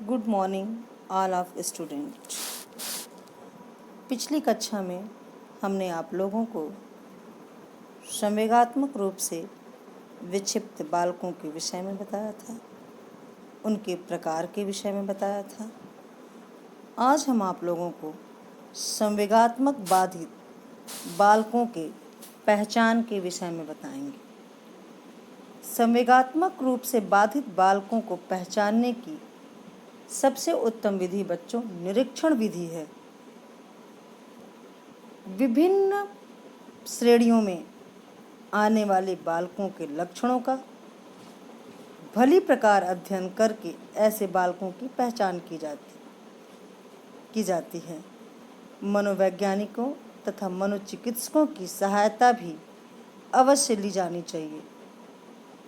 Good morning all of student. पिछली कक्षा में हमने आप लोगों को संवेगात्मक रूप से विक्षिप्त बालकों के विषय में बताया था, उनके प्रकार के विषय में बताया था। आज हम आप लोगों को संवेगात्मक बाधित बालकों के पहचान के विषय में बताएंगे। संवेगात्मक रूप से बाधित बालकों को पहचानने की सबसे उत्तम विधि बच्चों निरीक्षण विधि है। विभिन्न श्रेणियों में आने वाले बालकों के लक्षणों का भली प्रकार अध्ययन करके ऐसे बालकों की पहचान की जाती है। मनोवैज्ञानिकों तथा मनोचिकित्सकों की सहायता भी अवश्य ली जानी चाहिए।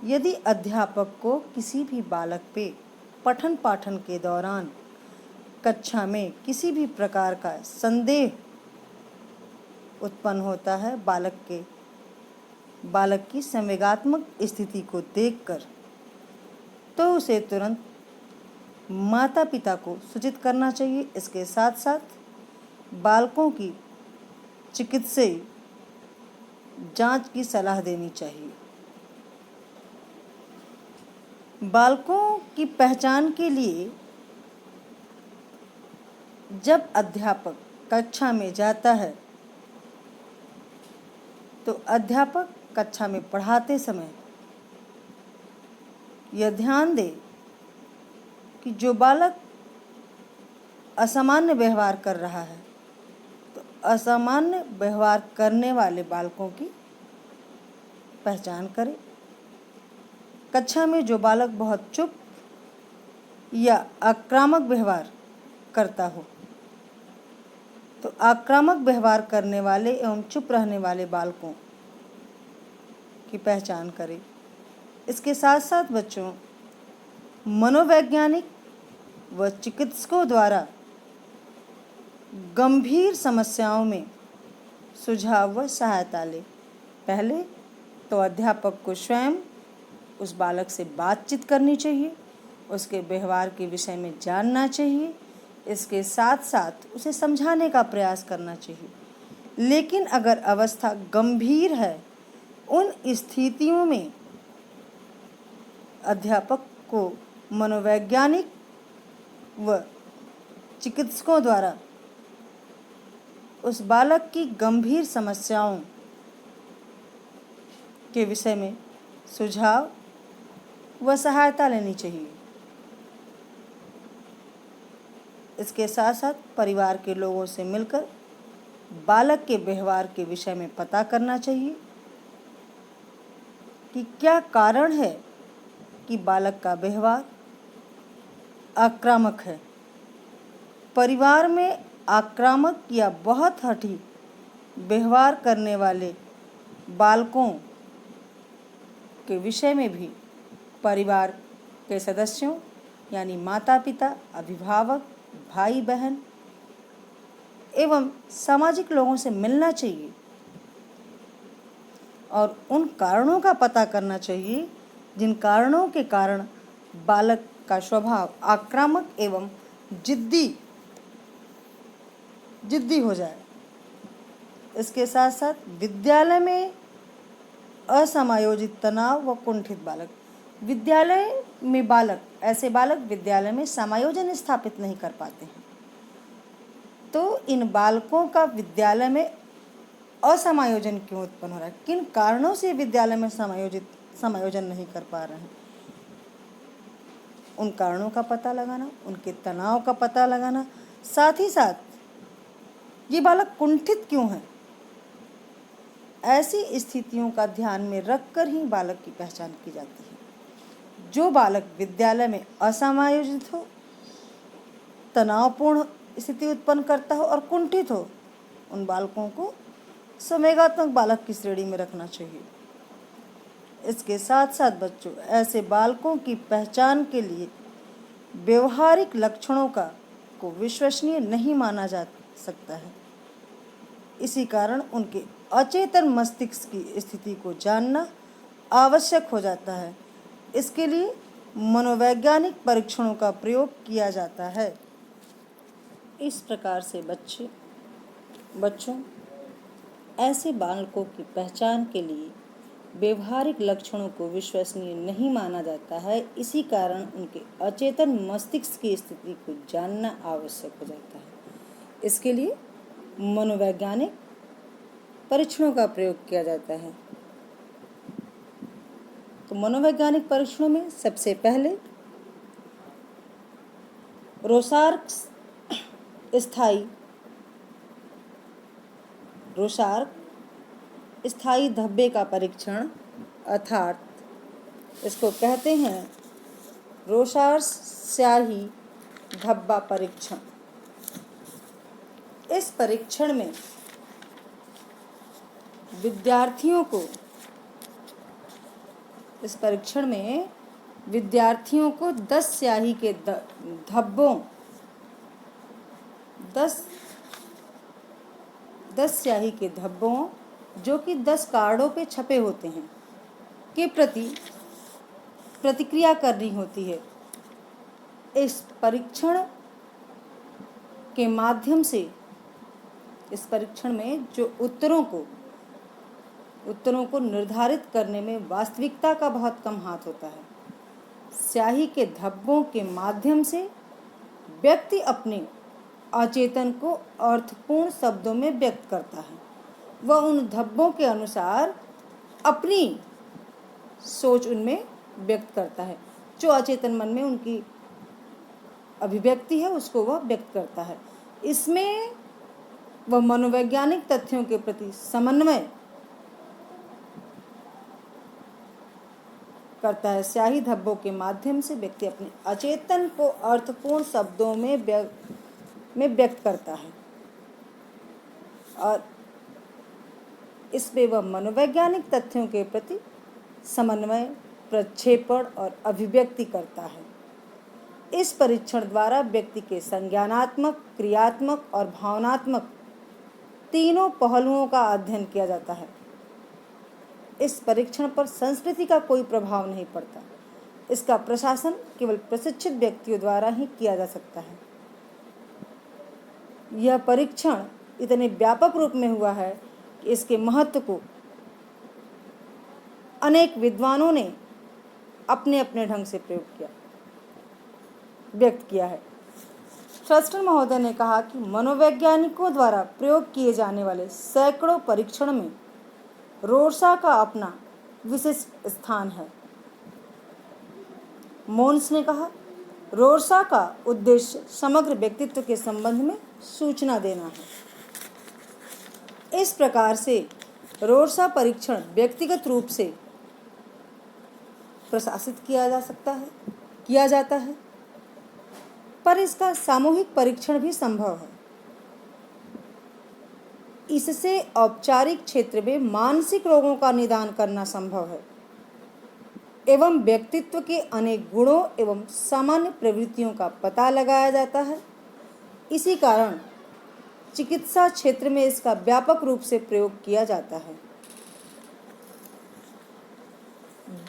यदि अध्यापक को किसी भी बालक पे पठन पाठन के दौरान कक्षा में किसी भी प्रकार का संदेह उत्पन्न होता है, बालक की संवेगात्मक स्थिति को देखकर, तो उसे तुरंत माता पिता को सूचित करना चाहिए। इसके साथ साथ बालकों की चिकित्सीय जांच की सलाह देनी चाहिए। बालकों की पहचान के लिए जब अध्यापक कक्षा में जाता है तो अध्यापक कक्षा में पढ़ाते समय यह ध्यान दे कि जो बालक असामान्य व्यवहार कर रहा है तो असामान्य व्यवहार करने वाले बालकों की पहचान करे। कक्षा में जो बालक बहुत चुप या आक्रामक व्यवहार करता हो तो आक्रामक व्यवहार करने वाले एवं चुप रहने वाले बालकों की पहचान करें। इसके साथ साथ बच्चों मनोवैज्ञानिक व चिकित्सकों द्वारा गंभीर समस्याओं में सुझाव व सहायता लें। पहले तो अध्यापक को स्वयं उस बालक से बातचीत करनी चाहिए, उसके व्यवहार के विषय में जानना चाहिए, इसके साथ साथ उसे समझाने का प्रयास करना चाहिए। लेकिन अगर अवस्था गंभीर है, उन स्थितियों में अध्यापक को मनोवैज्ञानिक व चिकित्सकों द्वारा उस बालक की गंभीर समस्याओं के विषय में सुझाव व सहायता लेनी चाहिए। इसके साथ साथ परिवार के लोगों से मिलकर बालक के व्यवहार के विषय में पता करना चाहिए कि क्या कारण है कि बालक का व्यवहार आक्रामक है। परिवार में आक्रामक या बहुत हठी व्यवहार करने वाले बालकों के विषय में भी परिवार के सदस्यों यानी माता पिता, अभिभावक, भाई बहन एवं सामाजिक लोगों से मिलना चाहिए और उन कारणों का पता करना चाहिए जिन कारणों के कारण बालक का स्वभाव आक्रामक एवं जिद्दी हो जाए। इसके साथ साथ विद्यालय में असमायोजित तनाव व कुंठित बालक, विद्यालय में ऐसे बालक विद्यालय में समायोजन स्थापित नहीं कर पाते हैं, तो इन बालकों का विद्यालय में असमायोजन क्यों उत्पन्न हो रहा है, किन कारणों से विद्यालय में समायोजन नहीं कर पा रहे हैं, उन कारणों का पता लगाना, उनके तनाव का पता लगाना, साथ ही साथ ये बालक कुंठित क्यों है, ऐसी स्थितियों का ध्यान में रखकर ही बालक की पहचान की जाती है। जो बालक विद्यालय में असमायोजित हो, तनावपूर्ण स्थिति उत्पन्न करता हो और कुंठित हो, उन बालकों को संवेगात्मक बालक की श्रेणी में रखना चाहिए। इसके साथ साथ बच्चों ऐसे बालकों की पहचान के लिए व्यवहारिक लक्षणों को विश्वसनीय नहीं माना जा सकता है। इसी कारण उनके अचेतन मस्तिष्क की स्थिति को जानना आवश्यक हो जाता है। इसके लिए मनोवैज्ञानिक परीक्षणों का प्रयोग किया जाता है। इस प्रकार से बच्चों ऐसे बालकों की पहचान के लिए व्यवहारिक लक्षणों को विश्वसनीय नहीं माना जाता है। इसी कारण उनके अचेतन मस्तिष्क की स्थिति को जानना आवश्यक हो जाता है। इसके लिए मनोवैज्ञानिक परीक्षणों का प्रयोग किया जाता है। तो मनोवैज्ञानिक परीक्षणों में सबसे पहले रोसार्क स्थायी धब्बे का परीक्षण अर्थात इसको कहते हैं रोसार्क स्याही धब्बा परीक्षण। इस परीक्षण में विद्यार्थियों को 10 स्याही के धब्बों 10 स्याही के धब्बों जो कि 10 कार्डों पे छपे होते हैं के प्रति प्रतिक्रिया करनी होती है। इस परीक्षण में जो उत्तरों को निर्धारित करने में वास्तविकता का बहुत कम हाथ होता है। स्याही के धब्बों के माध्यम से व्यक्ति अपने अचेतन को अर्थपूर्ण शब्दों में व्यक्त करता है। वह उन धब्बों के अनुसार अपनी सोच उनमें व्यक्त करता है। जो अचेतन मन में उनकी अभिव्यक्ति है उसको वह व्यक्त करता है। इसमें वह मनोवैज्ञानिक तथ्यों के प्रति समन्वय करता है। स्याही धब्बों के माध्यम से व्यक्ति अपने अचेतन को अर्थपूर्ण शब्दों में व्यक्त करता है और इसमें वह मनोवैज्ञानिक तथ्यों के प्रति समन्वय, प्रक्षेपण और अभिव्यक्ति करता है। इस परीक्षण द्वारा व्यक्ति के संज्ञानात्मक, क्रियात्मक और भावनात्मक तीनों पहलुओं का अध्ययन किया जाता है। इस परीक्षण पर संस्कृति का कोई प्रभाव नहीं पड़ता। इसका प्रशासन केवल प्रशिक्षित व्यक्तियों द्वारा ही किया जा सकता है। यह परीक्षण इतने व्यापक रूप में हुआ है कि इसके महत्व को अनेक विद्वानों ने अपने अपने ढंग से व्यक्त किया है। थ्रस्टर महोदय ने कहा कि मनोवैज्ञानिकों द्वारा प्रयोग किए जाने वाले सैकड़ों परीक्षण में रोर्सा का अपना विशिष्ट स्थान है। मोन्स ने कहा, रोर्सा का उद्देश्य समग्र व्यक्तित्व के संबंध में सूचना देना है। इस प्रकार से रोर्सा परीक्षण व्यक्तिगत रूप से प्रशासित किया जाता है, पर इसका सामूहिक परीक्षण भी संभव है। इससे औपचारिक क्षेत्र में मानसिक रोगों का निदान करना संभव है एवं व्यक्तित्व के अनेक गुणों एवं सामान्य प्रवृत्तियों का पता लगाया जाता है। इसी कारण चिकित्सा क्षेत्र में इसका व्यापक रूप से प्रयोग किया जाता है।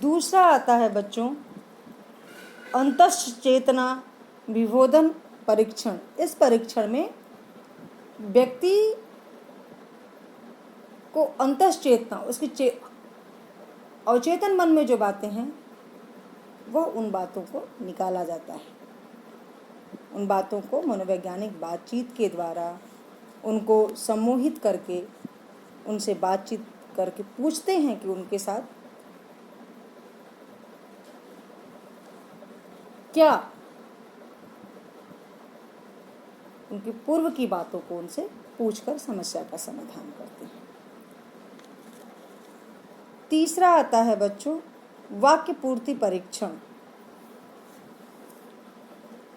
दूसरा आता है बच्चों अंतश्चेतना विभोधन परीक्षण। इस परीक्षण में व्यक्ति को अंतश्चेतना, उसकी अवचेतन मन में जो बातें हैं वह उन बातों को निकाला जाता है। उन बातों को मनोवैज्ञानिक बातचीत के द्वारा उनको सम्मोहित करके उनसे बातचीत करके पूछते हैं कि उनके साथ क्या उनकी पूर्व की बातों को उनसे पूछकर समस्या का समाधान करते हैं। तीसरा आता है बच्चों वाक्य पूर्ति परीक्षण।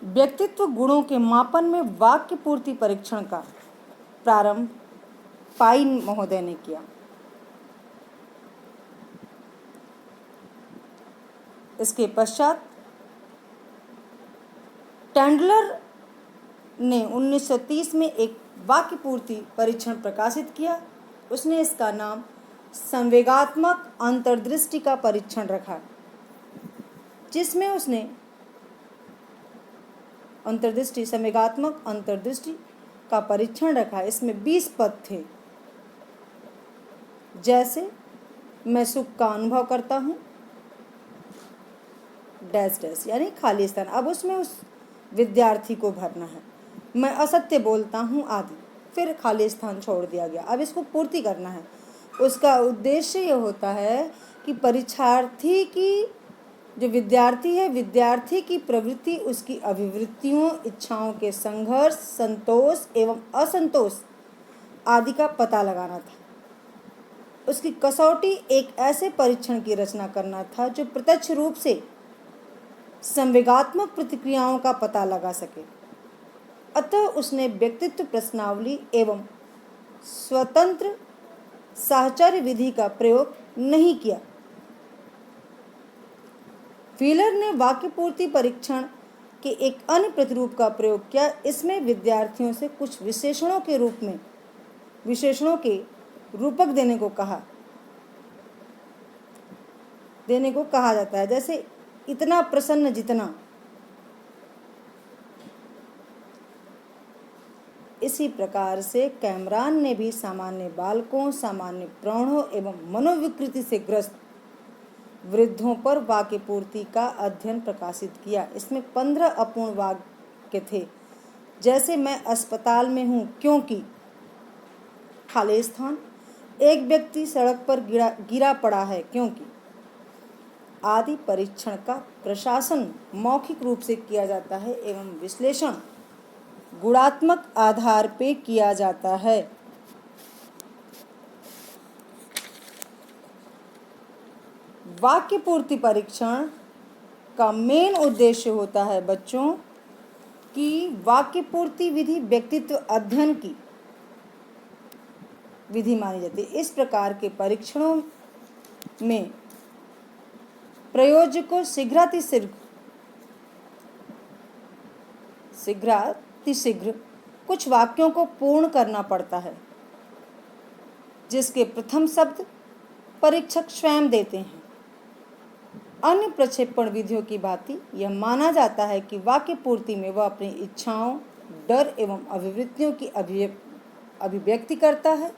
व्यक्तित्व गुणों के मापन में वाक्य पूर्ति परीक्षण का प्रारंभ पाइन महोदय ने किया। इसके पश्चात टेंडलर ने 1930 में एक वाक्य पूर्ति परीक्षण प्रकाशित किया। उसने इसका नाम संवेगात्मक अंतर्दृष्टि का परीक्षण रखा। जिसमें उसने अंतर्दृष्टि, संवेगात्मक अंतर्दृष्टि का परीक्षण रखा। इसमें 20 पद थे, जैसे मैं सुख का अनुभव करता हूँ डैश डैश, यानी खाली स्थान। अब उसमें उस विद्यार्थी को भरना है। मैं असत्य बोलता हूँ आदि, फिर खाली स्थान छोड़ दिया गया। अब इसको पूर्ति करना है। उसका उद्देश्य ये होता है कि परीक्षार्थी की, जो विद्यार्थी है, विद्यार्थी की प्रवृत्ति, उसकी अभिवृत्तियों, इच्छाओं के संघर्ष, संतोष एवं असंतोष आदि का पता लगाना था। उसकी कसौटी एक ऐसे परीक्षण की रचना करना था जो प्रत्यक्ष रूप से संवेगात्मक प्रतिक्रियाओं का पता लगा सके। अतः उसने व्यक्तित्व प्रश्नावली एवं स्वतंत्र साहचर्य विधि का प्रयोग नहीं किया। व्हीलर ने वाक्य पूर्ति परीक्षण के एक अन्य प्रतिरूप का प्रयोग किया। इसमें विद्यार्थियों से कुछ विशेषणों के रूपक देने को कहा जाता है, जैसे इतना प्रसन्न जितना। इसी प्रकार से कैमरान ने भी सामान्य बालकों, सामान्य प्रौढ़ों एवं मनोविकृति से ग्रस्त वृद्धों पर वाक्य पूर्ति का अध्ययन प्रकाशित किया। इसमें 15 अपूर्ण वाक्य थे, जैसे मैं अस्पताल में हूँ क्योंकि खाली स्थान, एक व्यक्ति सड़क पर गिरा पड़ा है क्योंकि आदि। परीक्षण का प्रशासन मौखिक रूप से किया जाता है एवं विश्लेषण गुणात्मक आधार पे किया जाता है। वाक्य पूर्ति परीक्षण का मेन उद्देश्य होता है बच्चों कि वाक्य पूर्ति विधि व्यक्तित्व अध्ययन की विधि मानी जाती है। इस प्रकार के परीक्षणों में प्रयोज्य को शीघ्र कुछ वाक्यों को पूर्ण करना पड़ता है, जिसके प्रथम शब्द परीक्षक स्वयं देते हैं। अन्य प्रक्षेपण विधियों की भांति यह माना जाता है कि वाक्य पूर्ति में वह अपनी इच्छाओं, डर एवं अभिवृत्तियों की अभिव्यक्ति करता है,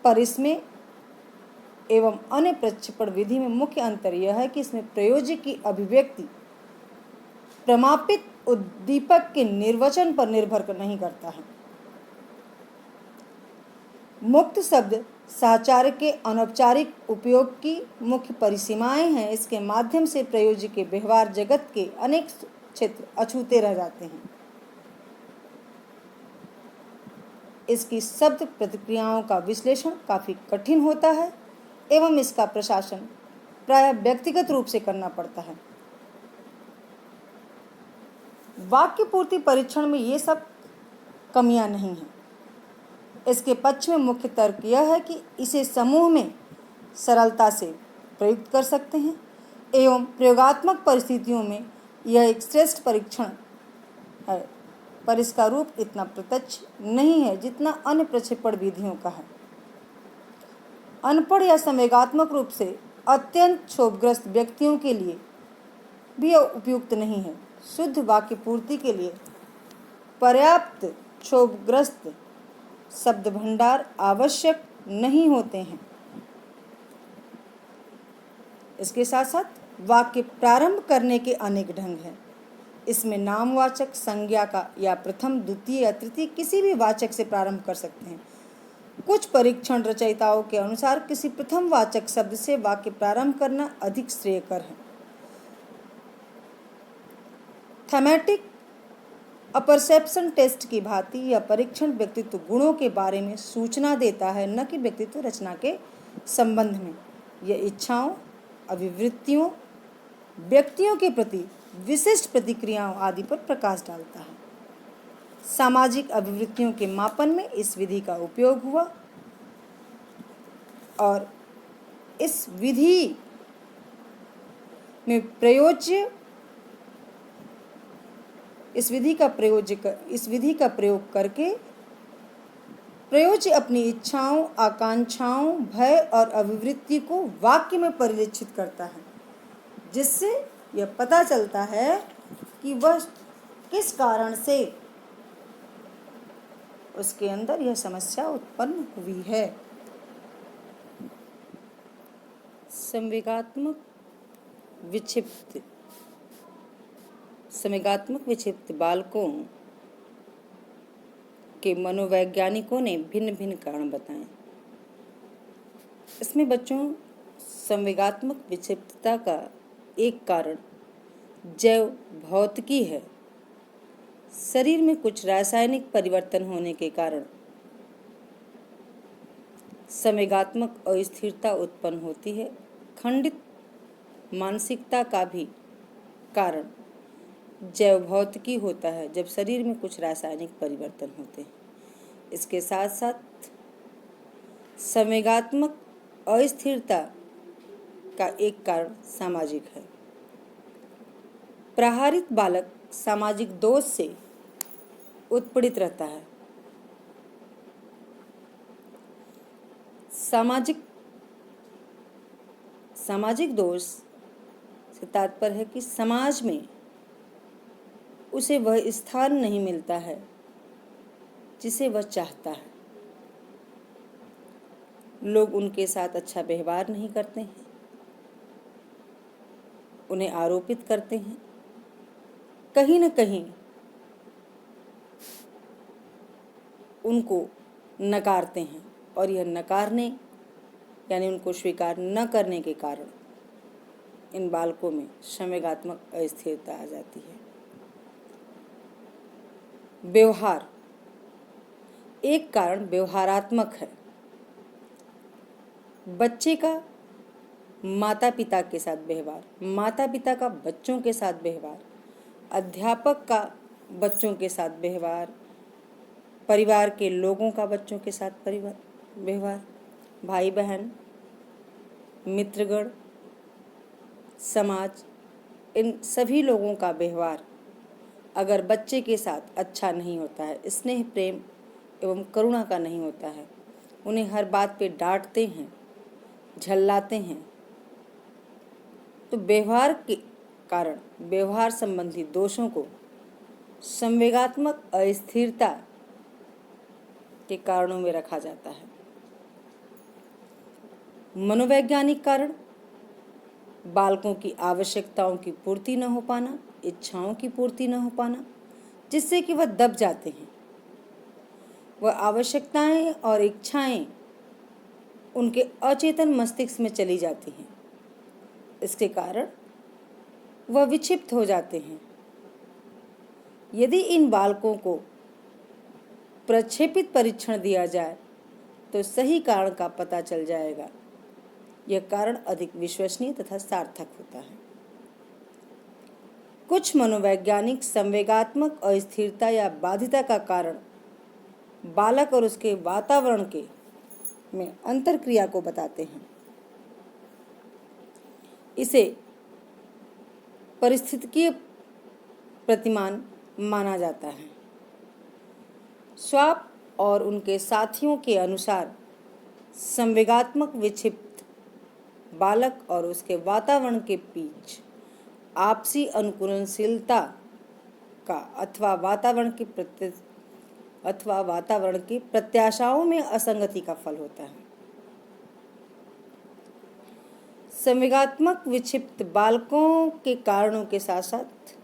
पर इसमें एवं अन्य प्रक्षेपण विधि में मुख्य अंतर यह है कि इसमें प्रयोज्य की अभिव्यक्ति प्रमापित उद्दीपक के निर्वचन पर निर्भर नहीं करता है। मुक्त शब्द साहचर्य के अनौपचारिक उपयोग की मुख्य परिसीमाएं हैं। इसके माध्यम से प्रयोज्य के व्यवहार जगत के अनेक क्षेत्र अछूते रह जाते हैं। इसकी शब्द प्रतिक्रियाओं का विश्लेषण काफी कठिन होता है एवं इसका प्रशासन प्रायः व्यक्तिगत रूप से करना पड़ता है। वाक्य पूर्ति परीक्षण में ये सब कमियां नहीं हैं। इसके पक्ष में मुख्य तर्क यह है कि इसे समूह में सरलता से प्रयुक्त कर सकते हैं एवं प्रयोगात्मक परिस्थितियों में यह एक श्रेष्ठ परीक्षण है, पर इसका रूप इतना प्रत्यक्ष नहीं है जितना अन्य प्रक्षेपण विधियों का है। अनपढ़ या संवेगात्मक रूप से अत्यंत क्षोभग्रस्त व्यक्तियों के लिए भी उपयुक्त नहीं है। शुद्ध वाक्य पूर्ति के लिए पर्याप्त क्षोभग्रस्त शब्द भंडार आवश्यक नहीं होते हैं। इसके साथ साथ वाक्य प्रारंभ करने के अनेक ढंग हैं। इसमें नामवाचक, संज्ञा का या प्रथम, द्वितीय या तृतीय किसी भी वाचक से प्रारंभ कर सकते हैं। कुछ परीक्षण रचयिताओं के अनुसार किसी प्रथम वाचक शब्द से वाक्य प्रारंभ करना अधिक श्रेयकर है। थैमेटिक अपरसेप्शन टेस्ट की भांति यह परीक्षण व्यक्तित्व गुणों के बारे में सूचना देता है, न कि व्यक्तित्व रचना के संबंध में। यह इच्छाओं, अभिवृत्तियों, व्यक्तियों के प्रति विशिष्ट प्रतिक्रियाओं आदि पर प्रकाश डालता है। सामाजिक अभिवृत्तियों के मापन में इस विधि का उपयोग हुआ और इस विधि का प्रयोग करके प्रयोज्य अपनी इच्छाओं, आकांक्षाओं, भय और अभिवृत्ति को वाक्य में परिलक्षित करता है। जिससे यह पता चलता है कि वह किस कारण से उसके अंदर यह समस्या उत्पन्न हुई है। संवेगात्मक विक्षिप्त बालकों के मनोवैज्ञानिकों ने भिन्न भिन्न कारण बताए। इसमें बच्चों संवेगात्मक विक्षिप्तता का एक कारण जैव भौतिकी है। शरीर में कुछ रासायनिक परिवर्तन होने के कारण संवेगात्मक अस्थिरता उत्पन्न होती है। खंडित मानसिकता का भी कारण जैव भौतिकी होता है, जब शरीर में कुछ रासायनिक परिवर्तन होते हैं। इसके साथ साथ संवेगात्मक अस्थिरता का एक कारण सामाजिक है। प्रहारित बालक सामाजिक दोष से उत्पीड़ित रहता है। सामाजिक दोष से तात्पर्य है कि समाज में उसे वह स्थान नहीं मिलता है जिसे वह चाहता है। लोग उनके साथ अच्छा व्यवहार नहीं करते हैं, उन्हें आरोपित करते हैं, कहीं न कहीं उनको नकारते हैं, और यह नकारने यानी उनको स्वीकार न करने के कारण इन बालकों में संवेगात्मक अस्थिरता आ जाती है। व्यवहार एक कारण व्यवहारात्मक है। बच्चे का माता पिता के साथ व्यवहार, माता पिता का बच्चों के साथ व्यवहार, अध्यापक का बच्चों के साथ व्यवहार, परिवार के लोगों का बच्चों के साथ व्यवहार, भाई बहन, मित्रगण, समाज, इन सभी लोगों का व्यवहार अगर बच्चे के साथ अच्छा नहीं होता है, स्नेह प्रेम एवं करुणा का नहीं होता है, उन्हें हर बात पे डांटते हैं, झल्लाते हैं, तो व्यवहार के कारण व्यवहार संबंधी दोषों को संवेगात्मक अस्थिरता के कारणों में रखा जाता है। मनोवैज्ञानिक कारण बालकों की आवश्यकताओं की पूर्ति न हो पाना, इच्छाओं की पूर्ति न हो पाना, जिससे कि वह दब जाते हैं। वह आवश्यकताएं और इच्छाएं उनके अचेतन मस्तिष्क में चली जाती हैं। इसके कारण वह विक्षिप्त हो जाते हैं। यदि इन बालकों को प्रक्षेपित परीक्षण दिया जाए तो सही कारण का पता चल जाएगा। यह कारण अधिक विश्वसनीय तथा सार्थक होता है। कुछ मनोवैज्ञानिक संवेगात्मक अस्थिरता या बाधिता का कारण बालक और उसके वातावरण के में अंतरक्रिया को बताते हैं। इसे पारिस्थितिकीय प्रतिमान माना जाता है। स्वाप और उनके साथियों के अनुसार संवेगात्मक विक्षिप्त बालक और उसके वातावरण के बीच आपसी अनुकूलनशीलता का अथवा वातावरण की प्रत्याशाओं में असंगति का फल होता है। संवेगात्मक विक्षिप्त बालकों के कारणों के साथ साथ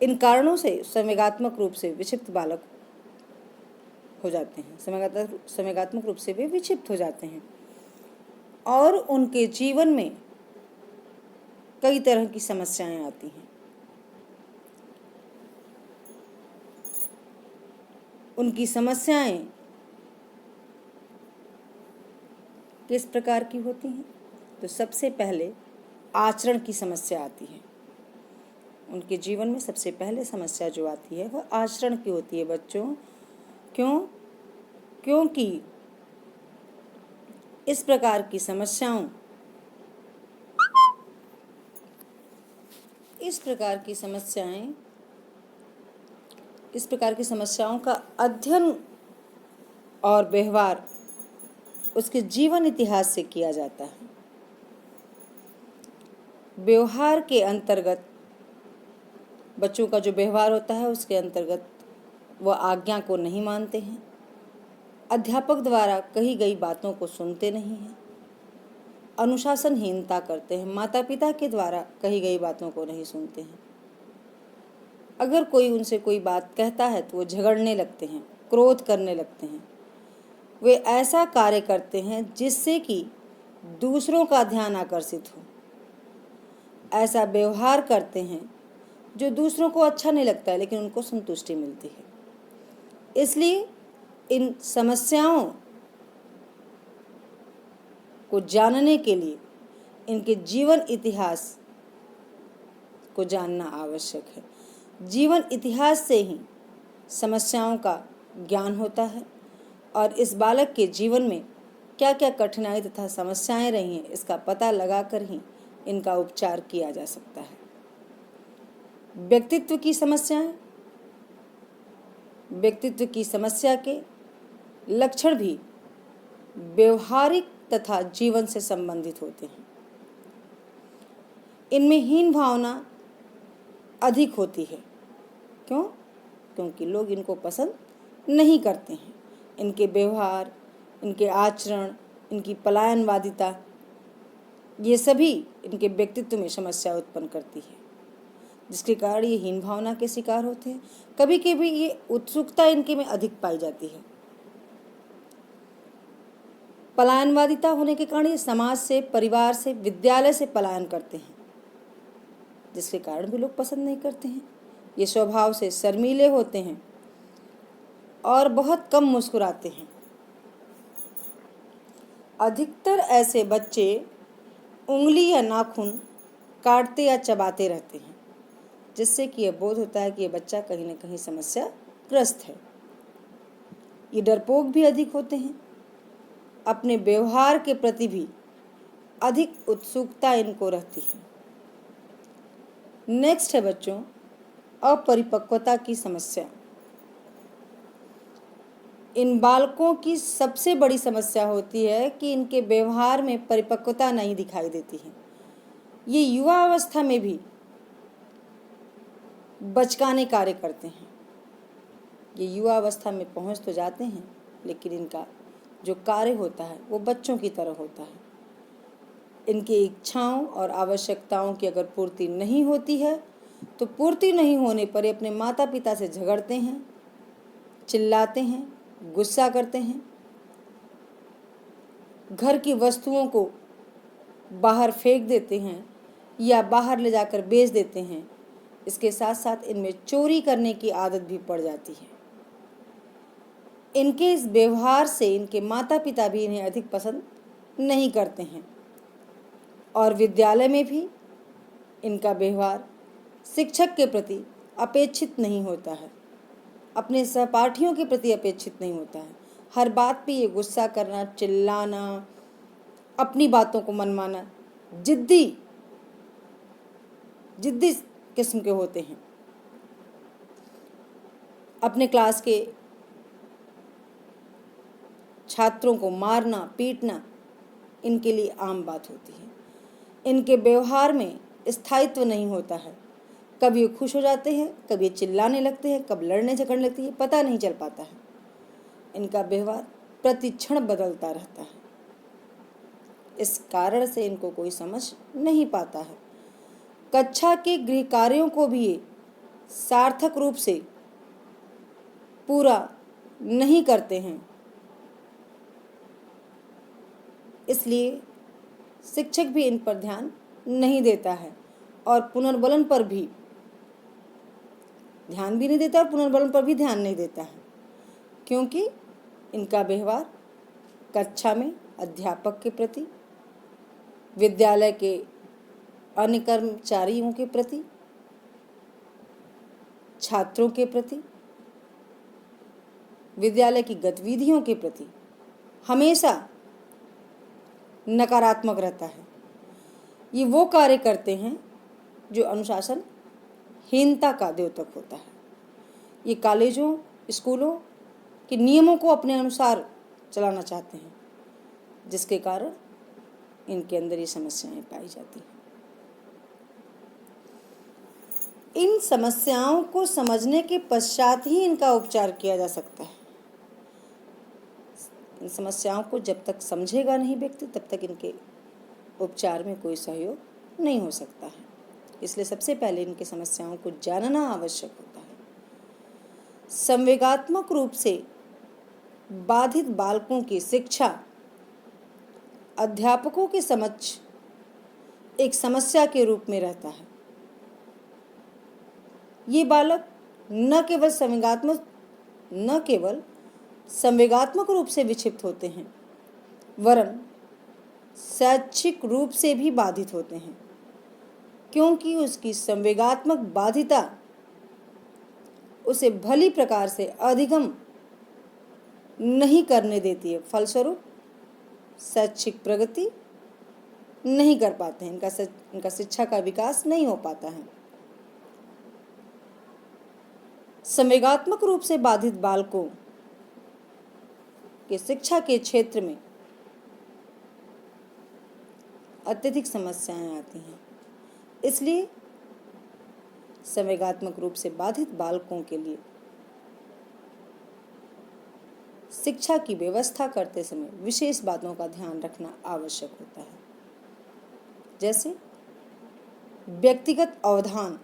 इन कारणों से संवेगात्मक रूप से विक्षिप्त बालक हो जाते हैं। संवेगात्मक रूप से वे विक्षिप्त हो जाते हैं और उनके जीवन में कई तरह की समस्याएं आती हैं। उनकी समस्याएं किस प्रकार की होती हैं? तो सबसे पहले आचरण की समस्या आती है। उनके जीवन में सबसे पहले समस्या जो आती है वह आचरण की होती है बच्चों। क्योंकि इस प्रकार की समस्याओं का अध्ययन और व्यवहार उसके जीवन इतिहास से किया जाता है। व्यवहार के अंतर्गत, बच्चों का जो व्यवहार होता है उसके अंतर्गत वह आज्ञा को नहीं मानते हैं, अध्यापक द्वारा कही गई बातों को सुनते नहीं हैं, अनुशासनहीनता करते हैं, माता पिता के द्वारा कही गई बातों को नहीं सुनते हैं। अगर कोई उनसे कोई बात कहता है तो वो झगड़ने लगते हैं, क्रोध करने लगते हैं। वे ऐसा कार्य करते हैं जिससे कि दूसरों का ध्यान आकर्षित हो। ऐसा व्यवहार करते हैं जो दूसरों को अच्छा नहीं लगता है लेकिन उनको संतुष्टि मिलती है। इसलिए इन समस्याओं को जानने के लिए इनके जीवन इतिहास को जानना आवश्यक है। जीवन इतिहास से ही समस्याओं का ज्ञान होता है और इस बालक के जीवन में क्या क्या कठिनाई तथा समस्याएं रही हैं इसका पता लगाकर ही इनका उपचार किया जा सकता है। व्यक्तित्व की समस्याएं, व्यक्तित्व की समस्या के लक्षण भी व्यवहारिक तथा जीवन से संबंधित होते हैं। इनमें हीन भावना अधिक होती है। क्यों? क्योंकि लोग इनको पसंद नहीं करते हैं। इनके व्यवहार, इनके आचरण, इनकी पलायनवादिता, ये सभी इनके व्यक्तित्व में समस्या उत्पन्न करती है, जिसके कारण ये हीन भावना के शिकार होते हैं। कभी कभी ये उत्सुकता इनके में अधिक पाई जाती है। पलायनवादिता होने के कारण ये समाज से, परिवार से, विद्यालय से पलायन करते हैं, जिसके कारण भी लोग पसंद नहीं करते हैं। ये स्वभाव से शर्मीले होते हैं और बहुत कम मुस्कुराते हैं। अधिकतर ऐसे बच्चे उंगली या नाखून काटते या चबाते रहते हैं, जिससे कि यह बोध होता है कि यह बच्चा कहीं न कहीं समस्याग्रस्त है। ये डरपोक भी अधिक होते हैं। अपने व्यवहार के प्रति भी अधिक उत्सुकता इनको रहती है। नेक्स्ट है बच्चों, अपरिपक्वता की समस्या। इन बालकों की सबसे बड़ी समस्या होती है कि इनके व्यवहार में परिपक्वता नहीं दिखाई देती है। ये युवा अवस्था में भी बचकाने कार्य करते हैं। ये युवा अवस्था में पहुंच तो जाते हैं लेकिन इनका जो कार्य होता है वो बच्चों की तरह होता है। इनकी इच्छाओं और आवश्यकताओं की अगर पूर्ति नहीं होती है तो पूर्ति नहीं होने पर ये अपने माता पिता से झगड़ते हैं, चिल्लाते हैं, गुस्सा करते हैं, घर की वस्तुओं को बाहर फेंक देते हैं या बाहर ले जाकर बेच देते हैं। इसके साथ साथ इनमें चोरी करने की आदत भी पड़ जाती है। इनके इस व्यवहार से इनके माता पिता भी इन्हें अधिक पसंद नहीं करते हैं और विद्यालय में भी इनका व्यवहार शिक्षक के प्रति अपेक्षित नहीं होता है, अपने सहपाठियों के प्रति अपेक्षित नहीं होता है। हर बात पे ये गुस्सा करना, चिल्लाना, अपनी बातों को मनमाना, जिद्दी किस्म के होते हैं। अपने क्लास के छात्रों को मारना, पीटना इनके लिए आम बात होती है। इनके व्यवहार में स्थायित्व नहीं होता है। कभी ये खुश हो जाते हैं, कभी चिल्लाने लगते हैं, कब लड़ने झगड़ने लगते हैं, पता नहीं चल पाता है। इनका व्यवहार प्रतिक्षण बदलता रहता है। इस कारण से इनको कोई समझ नहीं पाता है। कक्षा के गृह कार्यों को भी ये सार्थक रूप से पूरा नहीं करते हैं। इसलिए शिक्षक भी इन पर ध्यान नहीं देता है और पुनर्बलन पर भी ध्यान भी नहीं देता और पुनर्बलन पर भी ध्यान नहीं देता है, क्योंकि इनका व्यवहार कक्षा में अध्यापक के प्रति, विद्यालय के अन्य कर्मचारियों के प्रति, छात्रों के प्रति, विद्यालय की गतिविधियों के प्रति हमेशा नकारात्मक रहता है। ये वो कार्य करते हैं जो अनुशासनहीनता का द्योतक होता है। ये कॉलेजों, स्कूलों के नियमों को अपने अनुसार चलाना चाहते हैं, जिसके कारण इनके अंदर ये समस्याएं पाई जाती हैं। इन समस्याओं को समझने के पश्चात ही इनका उपचार किया जा सकता है। इन समस्याओं को जब तक समझेगा नहीं व्यक्ति, तब तक इनके उपचार में कोई सहयोग नहीं हो सकता है। इसलिए सबसे पहले इनकी समस्याओं को जानना आवश्यक होता है। संवेगात्मक रूप से बाधित बालकों की शिक्षा अध्यापकों के समक्ष एक समस्या के रूप में रहता है। ये बालक न केवल संवेगात्मक रूप से विक्षिप्त होते हैं, वरन शैक्षिक रूप से भी बाधित होते हैं, क्योंकि उसकी संवेगात्मक बाधिता उसे भली प्रकार से अधिगम नहीं करने देती है। फलस्वरूप शैक्षिक प्रगति नहीं कर पाते हैं, इनका शिक्षा का विकास नहीं हो पाता है। संवेगात्मक रूप से बाधित बालकों के शिक्षा के क्षेत्र में अत्यधिक समस्याएं आती हैं। इसलिए संवेगात्मक रूप से बाधित बालकों के लिए शिक्षा की व्यवस्था करते समय विशेष बातों का ध्यान रखना आवश्यक होता है। जैसे व्यक्तिगत अवधान।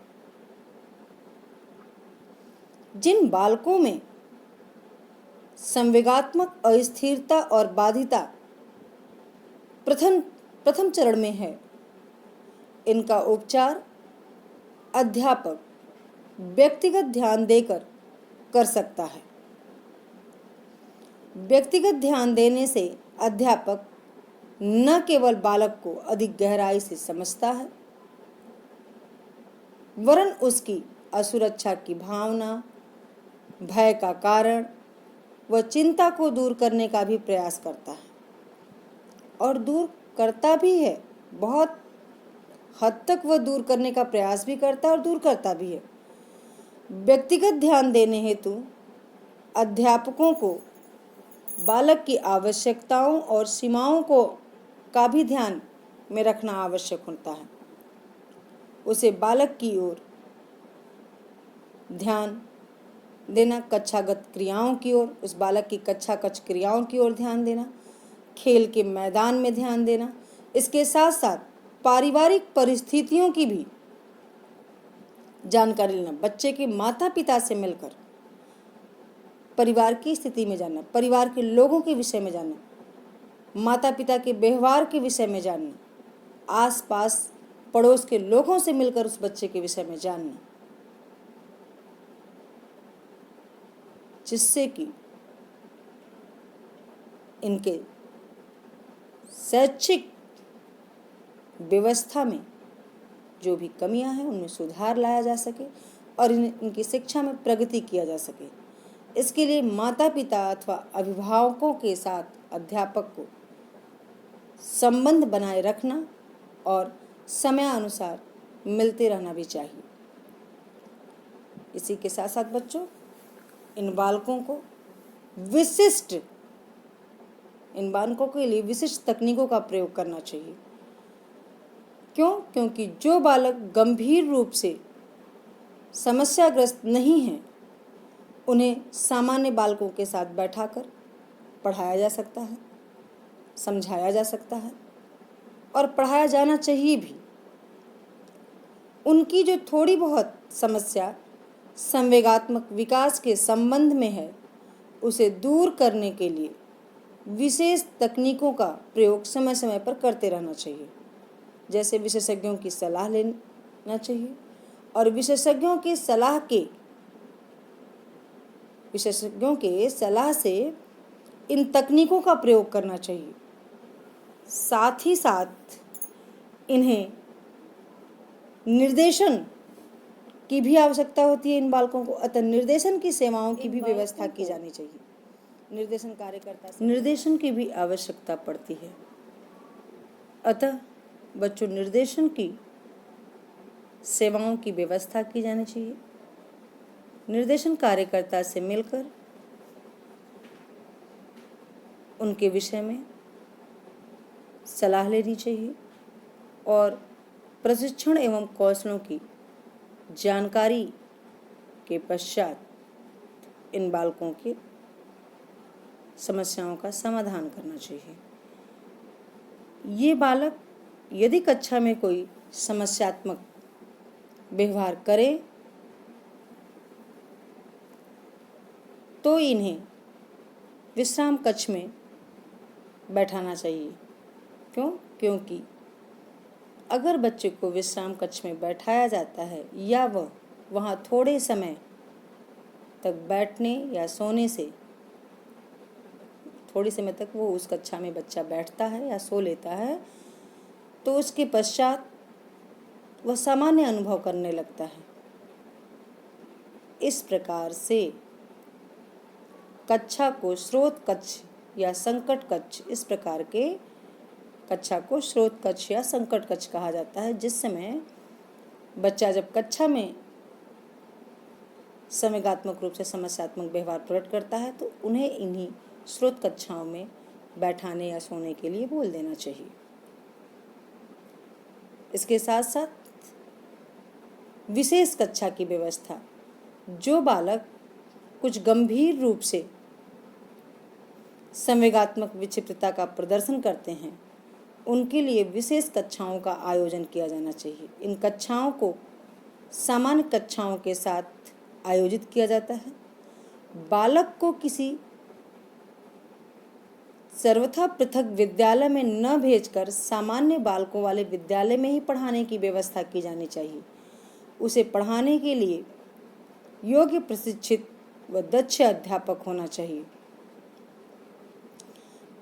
जिन बालकों में संवेगात्मक अस्थिरता और बाधिता प्रथम चरण में है, इनका उपचार अध्यापक व्यक्तिगत ध्यान देकर कर सकता है। व्यक्तिगत ध्यान देने से अध्यापक न केवल बालक को अधिक गहराई से समझता है, वरन उसकी असुरक्षा की भावना, भय का कारण व चिंता को दूर करने का भी प्रयास करता है और दूर करता भी है। बहुत हद तक वह दूर करने का प्रयास भी करता है और दूर करता भी है। व्यक्तिगत ध्यान देने हेतु अध्यापकों को बालक की आवश्यकताओं और सीमाओं को का भी ध्यान में रखना आवश्यक होता है। उसे बालक की ओर ध्यान देना, कक्षागत क्रियाओं की ओर, उस बालक की कक्षागत क्रियाओं की ओर ध्यान देना, खेल के मैदान में ध्यान देना। इसके साथ साथ पारिवारिक परिस्थितियों की भी जानकारी लेना। बच्चे के माता पिता से मिलकर परिवार की स्थिति में जानना, परिवार के लोगों के विषय में जानना, माता पिता के व्यवहार के विषय में जानना, आसपास पड़ोस के लोगों से मिलकर उस बच्चे के विषय में जानना, जिससे कि इनके शैक्षिक व्यवस्था में जो भी कमियां हैं उनमें सुधार लाया जा सके और इनकी शिक्षा में प्रगति किया जा सके। इसके लिए माता पिता अथवा अभिभावकों के साथ अध्यापक को संबंध बनाए रखना और समयानुसार मिलते रहना भी चाहिए। इसी के साथ साथ बच्चों, इन बालकों के लिए विशिष्ट तकनीकों का प्रयोग करना चाहिए। क्योंकि जो बालक गंभीर रूप से समस्याग्रस्त नहीं हैं, उन्हें सामान्य बालकों के साथ बैठाकर पढ़ाया जा सकता है, समझाया जा सकता है और पढ़ाया जाना चाहिए भी। उनकी जो थोड़ी बहुत समस्या संवेगात्मक विकास के संबंध में है, उसे दूर करने के लिए विशेष तकनीकों का प्रयोग समय समय पर करते रहना चाहिए। जैसे विशेषज्ञों की सलाह लेना चाहिए और विशेषज्ञों की सलाह से इन तकनीकों का प्रयोग करना चाहिए। साथ ही साथ इन्हें निर्देशन की भी आवश्यकता होती है इन बालकों को, अतः निर्देशन की सेवाओं की भी व्यवस्था की जानी चाहिए। निर्देशन की भी आवश्यकता पड़ती है, अतः बच्चों निर्देशन की सेवाओं की व्यवस्था की जानी चाहिए। निर्देशन कार्यकर्ता से मिलकर उनके विषय में सलाह लेनी चाहिए और प्रशिक्षण एवं कौशलों की जानकारी के पश्चात इन बालकों की समस्याओं का समाधान करना चाहिए। ये बालक यदि कक्षा में कोई समस्यात्मक व्यवहार करे तो इन्हें विश्राम कक्ष में बैठाना चाहिए। क्यों? क्योंकि अगर बच्चे को विश्राम कक्ष में बैठाया जाता है या वह वहाँ थोड़े समय तक बैठने या सोने से थोड़ी समय तक वो उस कक्षा में बच्चा बैठता है या सो लेता है तो उसके पश्चात वह सामान्य अनुभव करने लगता है। इस प्रकार से कक्षा को स्रोत कक्ष या संकट कक्ष, इस प्रकार के कक्षा को स्रोत कक्ष या संकट कक्ष कहा जाता है। जिस समय बच्चा जब कक्षा में संवेगात्मक रूप से समस्यात्मक व्यवहार प्रकट करता है तो उन्हें इन्हीं स्रोत कक्षाओं में बैठाने या सोने के लिए बोल देना चाहिए। इसके साथ साथ विशेष कक्षा की व्यवस्था, जो बालक कुछ गंभीर रूप से संवेगात्मक विक्षिप्तता का प्रदर्शन करते हैं उनके लिए विशेष कक्षाओं का आयोजन किया जाना चाहिए। इन कक्षाओं को सामान्य कक्षाओं के साथ आयोजित किया जाता है। बालक को किसी सर्वथा पृथक विद्यालय में न भेजकर सामान्य बालकों वाले विद्यालय में ही पढ़ाने की व्यवस्था की जानी चाहिए। उसे पढ़ाने के लिए योग्य, प्रशिक्षित व दक्ष अध्यापक होना चाहिए।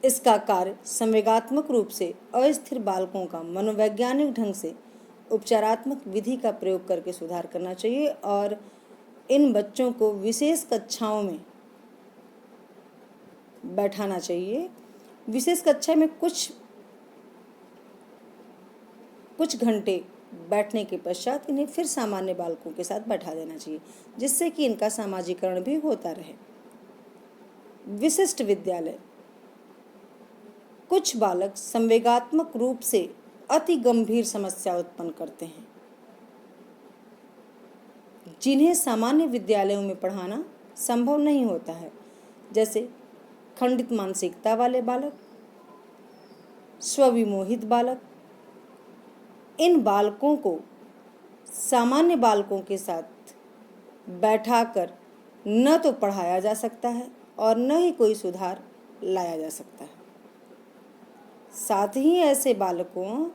इसका कार्य संवेगात्मक रूप से अस्थिर बालकों का मनोवैज्ञानिक ढंग से उपचारात्मक विधि का प्रयोग करके सुधार करना चाहिए और इन बच्चों को विशेष कक्षाओं में बैठाना चाहिए। विशेष कक्षा में कुछ घंटे बैठने के पश्चात इन्हें फिर सामान्य बालकों के साथ बैठा देना चाहिए, जिससे कि इनका सामाजिकरण भी होता रहे। विशिष्ट विद्यालय, कुछ बालक संवेगात्मक रूप से अति गंभीर समस्या उत्पन्न करते हैं जिन्हें सामान्य विद्यालयों में पढ़ाना संभव नहीं होता है, जैसे खंडित मानसिकता वाले बालक, स्वविमोहित बालक। इन बालकों को सामान्य बालकों के साथ बैठाकर न तो पढ़ाया जा सकता है और न ही कोई सुधार लाया जा सकता है। साथ ही ऐसे बालकों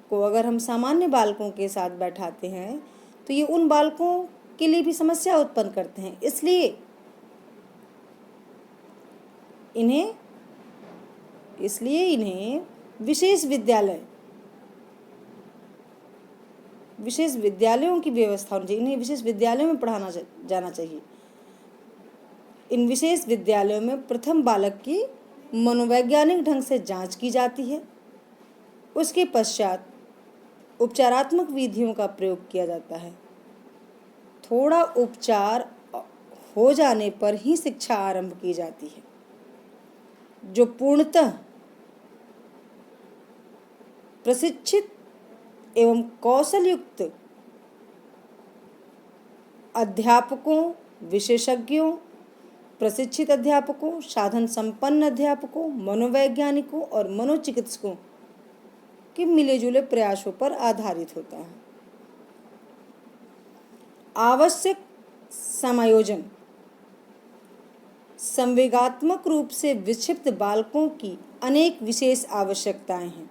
को अगर हम सामान्य बालकों के साथ बैठाते हैं तो ये उन बालकों के लिए भी समस्या उत्पन्न करते हैं। इसलिए इन्हें विशेष विद्यालयों की व्यवस्था होनी चाहिए। इन्हें विशेष विद्यालयों में पढ़ाना जाना चाहिए। इन विशेष विद्यालयों में प्रथम बालक की मनोवैज्ञानिक ढंग से जांच की जाती है। उसके पश्चात उपचारात्मक विधियों का प्रयोग किया जाता है। थोड़ा उपचार हो जाने पर ही शिक्षा आरंभ की जाती है, जो पूर्णतः प्रशिक्षित एवं कौशल युक्त अध्यापकों, विशेषज्ञों, प्रशिक्षित अध्यापकों, साधन संपन्न अध्यापकों, मनोवैज्ञानिकों और मनोचिकित्सकों के मिले जुले प्रयासों पर आधारित होता है। आवश्यक समायोजन, संवेगात्मक रूप से विक्षिप्त बालकों की अनेक विशेष आवश्यकताएं हैं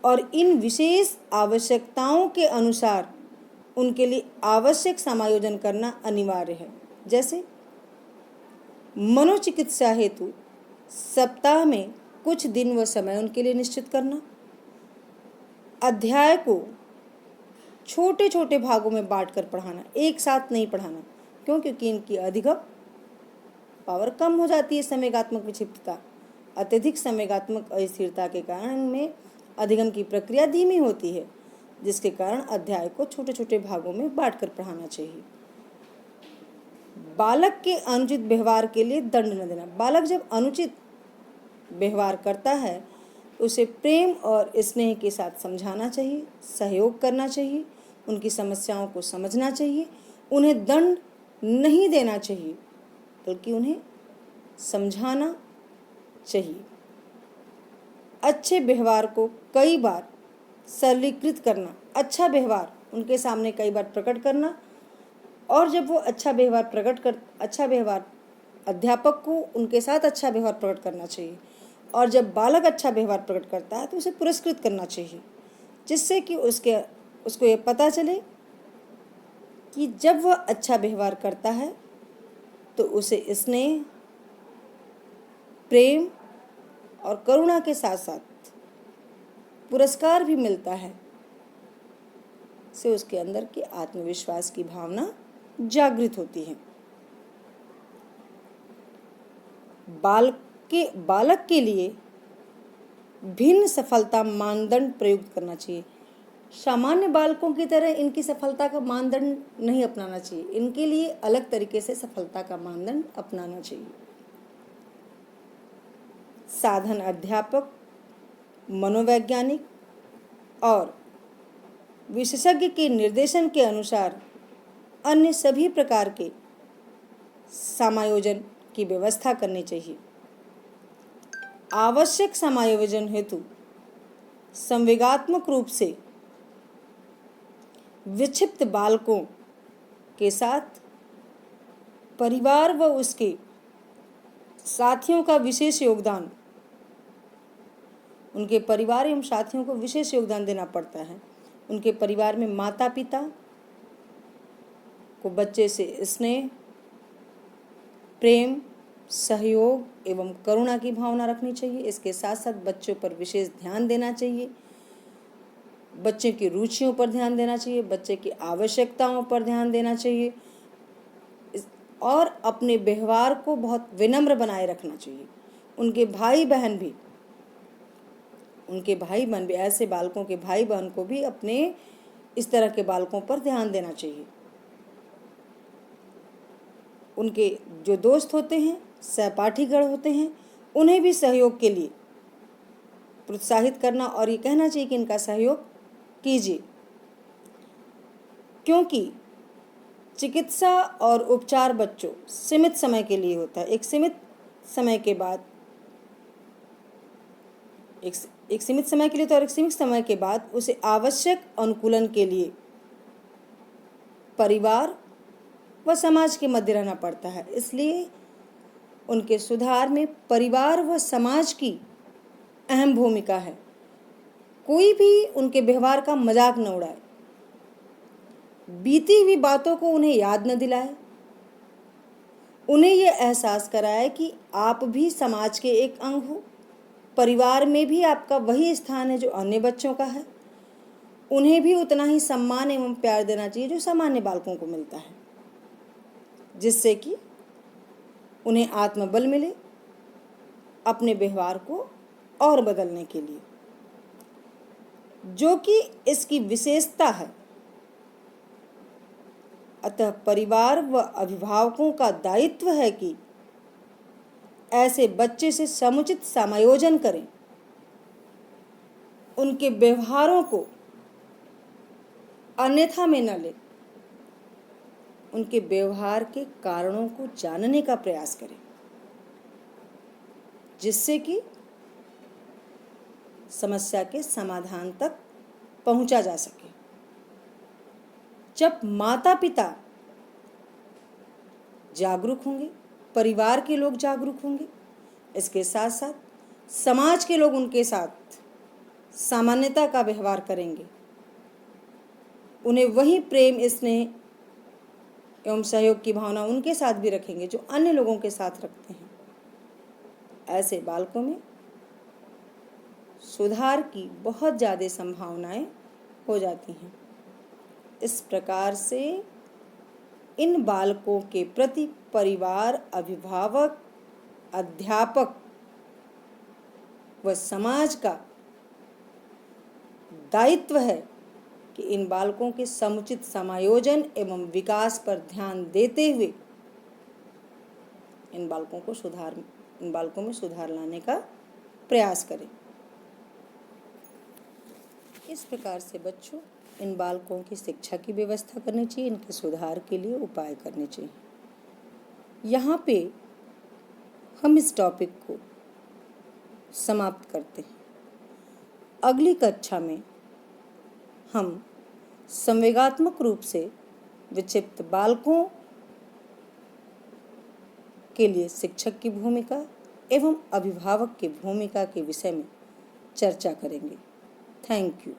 और इन विशेष आवश्यकताओं के अनुसार उनके लिए आवश्यक समायोजन करना अनिवार्य है। जैसे मनोचिकित्सा हेतु सप्ताह में कुछ दिन व समय उनके लिए निश्चित करना, अध्याय को छोटे छोटे भागों में बांटकर पढ़ाना, एक साथ नहीं पढ़ाना। क्यों? क्योंकि इनकी अधिगम पावर कम हो जाती है। संवेगात्मक विक्षिप्तता, अत्यधिक संवेगात्मक अस्थिरता के कारण इनमें अधिगम की प्रक्रिया धीमी होती है, जिसके कारण अध्याय को छोटे छोटे भागों में बांटकर पढ़ाना चाहिए। बालक के अनुचित व्यवहार के लिए दंड न देना। बालक जब अनुचित व्यवहार करता है उसे प्रेम और स्नेह के साथ समझाना चाहिए, सहयोग करना चाहिए उनकी समस्याओं को समझना चाहिए। उन्हें दंड नहीं देना चाहिए, बल्कि उन्हें समझाना चाहिए। अच्छे व्यवहार को कई बार सरलीकृत करना, अच्छा व्यवहार उनके सामने कई बार प्रकट करना, और जब वो अच्छा व्यवहार अध्यापक को उनके साथ अच्छा व्यवहार प्रकट करना चाहिए, और जब बालक अच्छा व्यवहार प्रकट करता है तो उसे पुरस्कृत करना चाहिए, जिससे कि उसको ये पता चले कि जब वह अच्छा व्यवहार करता है तो उसे स्नेह, प्रेम और करुणा के साथ साथ पुरस्कार भी मिलता है। से उसके अंदर की आत्मविश्वास की भावना जागृत होती है। बालक के लिए भिन्न सफलता मानदंड प्रयुक्त करना चाहिए। सामान्य बालकों की तरह इनकी सफलता का मानदंड नहीं अपनाना चाहिए। इनके लिए अलग तरीके से सफलता का मानदंड अपनाना चाहिए। साधन अध्यापक, मनोवैज्ञानिक और विशेषज्ञ के निर्देशन के अनुसार अन्य सभी प्रकार के समायोजन की व्यवस्था करनी चाहिए। आवश्यक समायोजन हेतु संवेगात्मक रूप से विक्षिप्त बालकों के साथ परिवार व उसके साथियों का विशेष योगदान, उनके परिवार एवं साथियों को विशेष योगदान देना पड़ता है। उनके परिवार में माता पिता को बच्चे से स्नेह, प्रेम, सहयोग एवं करुणा की भावना रखनी चाहिए। इसके साथ साथ बच्चों पर विशेष ध्यान देना चाहिए, बच्चे की रुचियों पर ध्यान देना चाहिए, बच्चे की आवश्यकताओं पर ध्यान देना चाहिए, और अपने व्यवहार को बहुत विनम्र बनाए रखना चाहिए। उनके भाई बहन भी ऐसे बालकों के भाई बहन को भी अपने इस तरह के बालकों पर ध्यान देना चाहिए। उनके जो दोस्त होते हैं, सहपाठीगण होते हैं, उन्हें भी सहयोग के लिए प्रोत्साहित करना और ये कहना चाहिए कि इनका सहयोग कीजिए, क्योंकि चिकित्सा और उपचार बच्चों सीमित समय के लिए होता है। एक सीमित समय के बाद उसे आवश्यक अनुकूलन के लिए परिवार व समाज के मध्य रहना पड़ता है। इसलिए उनके सुधार में परिवार व समाज की अहम भूमिका है। कोई भी उनके व्यवहार का मजाक न उड़ाए, बीती हुई बातों को उन्हें याद न दिलाए, उन्हें यह एहसास कराए कि आप भी समाज के एक अंग हो, परिवार में भी आपका वही स्थान है जो अन्य बच्चों का है। उन्हें भी उतना ही सम्मान एवं प्यार देना चाहिए जो सामान्य बालकों को मिलता है, जिससे कि उन्हें आत्मबल मिले अपने व्यवहार को और बदलने के लिए, जो कि इसकी विशेषता है। अतः परिवार व अभिभावकों का दायित्व है कि ऐसे बच्चे से समुचित समायोजन करें, उनके व्यवहारों को अन्यथा में न ले, उनके व्यवहार के कारणों को जानने का प्रयास करें, जिससे कि समस्या के समाधान तक पहुंचा जा सके। जब माता पिता जागरूक होंगे, परिवार के लोग जागरूक होंगे, इसके साथ साथ समाज के लोग उनके साथ सामान्यता का व्यवहार करेंगे, उन्हें वही प्रेम, स्नेह एवं सहयोग की भावना उनके साथ भी रखेंगे जो अन्य लोगों के साथ रखते हैं। ऐसे बालकों में सुधार की बहुत ज़्यादा संभावनाएं हो जाती हैं। इस प्रकार से इन बालकों के प्रति परिवार, अभिभावक, अध्यापक व समाज का दायित्व है कि इन बालकों के समुचित समायोजन एवं विकास पर ध्यान देते हुए इन बालकों में सुधार लाने का प्रयास करें। इस प्रकार से बच्चों, इन बालकों की शिक्षा की व्यवस्था करनी चाहिए, इनके सुधार के लिए उपाय करने चाहिए। यहाँ पे हम इस टॉपिक को समाप्त करते हैं। अगली कक्षा में हम संवेगात्मक रूप से विक्षिप्त बालकों के लिए शिक्षक की भूमिका एवं अभिभावक की भूमिका के विषय में चर्चा करेंगे। Thank you.